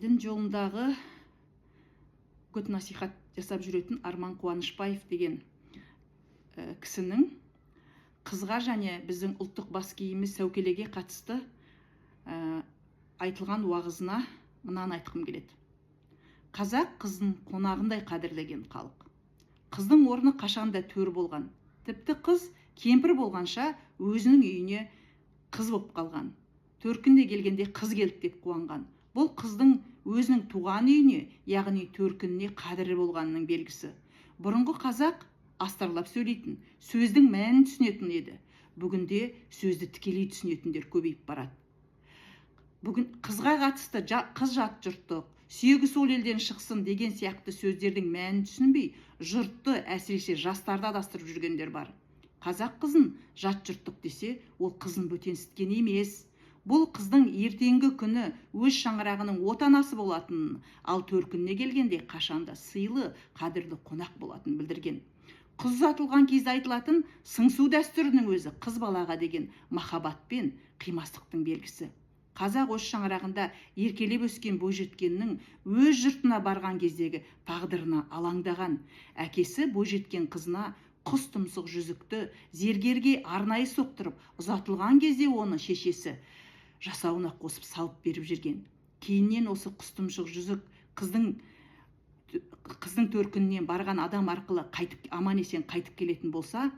дін жолындағы үгіт насихат жасап жүретін Арман Қуанышбаев деген кісінің қызға және біздің ұлттық бас киіміміз сәукелеге қатысты айтылған уағызына мынаны айтқым келеді. Қазақ қызын қонағындай қадірлеген халық. Қыздың орны қашанда төр болған. Тіпті қыз кемпір болғанша өзінің үйіне қыз болып қалған. Төркініне келгенде қыз келді деп қуанған. Бұл қыздың өзінің туған үйіне, яғни төркініне қадірі болғанының белгісі. Бұрынғы қазақ астарлап сөйлейтін, сөздің мәнін түсінетін еді. Бүгінде сөзді тікелей түсінетіндер көбейіп барады. Бүгін қызға қатысты қыз жат жұрттық, сүйегі сол елден шықсын деген сияқты сөздердің мәнін түсінбей, жұртты әсіресе жастарды адастырып жүргендер бар. Қазақ қызын жат жұрттық десе, ол қызын бөтенсіткен емес. Бұл қыздың ертеңгі күні өз шаңырағының отанасы болатынын, ал төркініне келгенде қашанда сыйлы, қадірлі қонақ болатынын білдірген. Қыз ұзатылған кезде айтылатын сыңсу дәстүрінің өзі қыз балаға деген махаббат пен қимастықтың белгісі. Қазақ өз шаңырағында еркелеп өскен бойжеткеннің өз жұртына барған кездегі тағдырына алаңдаған. Әкесі бойжеткен қызына құс тұмсық жүзікті зергерге арнайы соқтырып, ұзатылған кезде оны шешесі жасауына қосып салып беріп жүрген. Кейіннен осы құс тұмсық жүзік қыздың төркінінен барған адам арқылы аман есен қайтып келетін болса,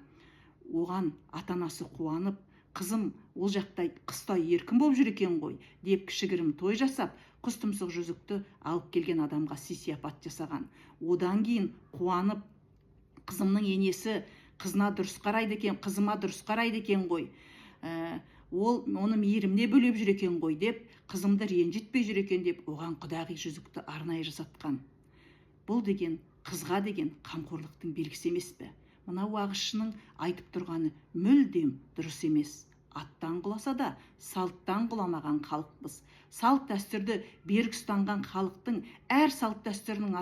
оған ата-анасы қуанып, қызым ол жақта қыстай еркін болып жүр екен ғой деп кішігірім той жасап, құс тұмсық жүзікті алып келген адамға сый-сияпат жасаған. Одан кейін қуанып, қызымның енесі қызына дұрыс қарайды екен, қызыма дұрыс қарайды екен ғой, ол оны мейірімне бөлеп жүр екен ғой деп, қызымды ренжітпей жүр екен деп, оған құдағи жүзікті арнайы жасатқан. Бұл деген қызға деген қамқорлықтың белгісі емес пе? Мынау ағылшынның айтып тұрғаны мүлдем дұрыс емес. Аттан құласа да салттан құламаған халықпыз. Салт дәстүрді берік ұстанған халықтың әр салт дәстүрінің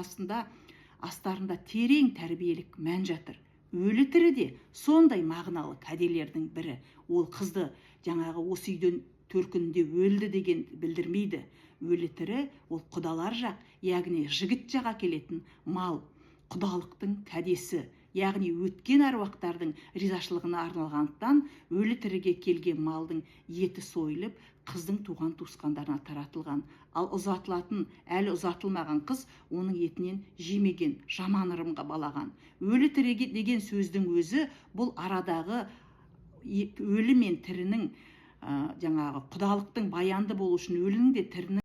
астарында терең тәрбиелік мән жатыр. Өлі тірі де сондай мағыналы кәделердің бірі. Ол қызды жаңағы осы үйден төркінінде өлді деген білдірмейді. Өлі тірі ол құдалар жақ, яғни жігіт жаға келетін мал, құдалықтың кәдесі, яғни өткен әруақтардың ризашылығына арналғандықтан өлі тіріге келген малдың еті сойылып, қыздың туған туысқандарына таратылған. Ал ұзатылатын, әлі ұзатылмаған қыз оның етінен жемеген, жаман ырымға балаған. Өлі тіреге деген сөздің өзі бұл арадағы өлі мен тірінің жаңағы құдалықтың баянды болу үшін өлінің де тірінің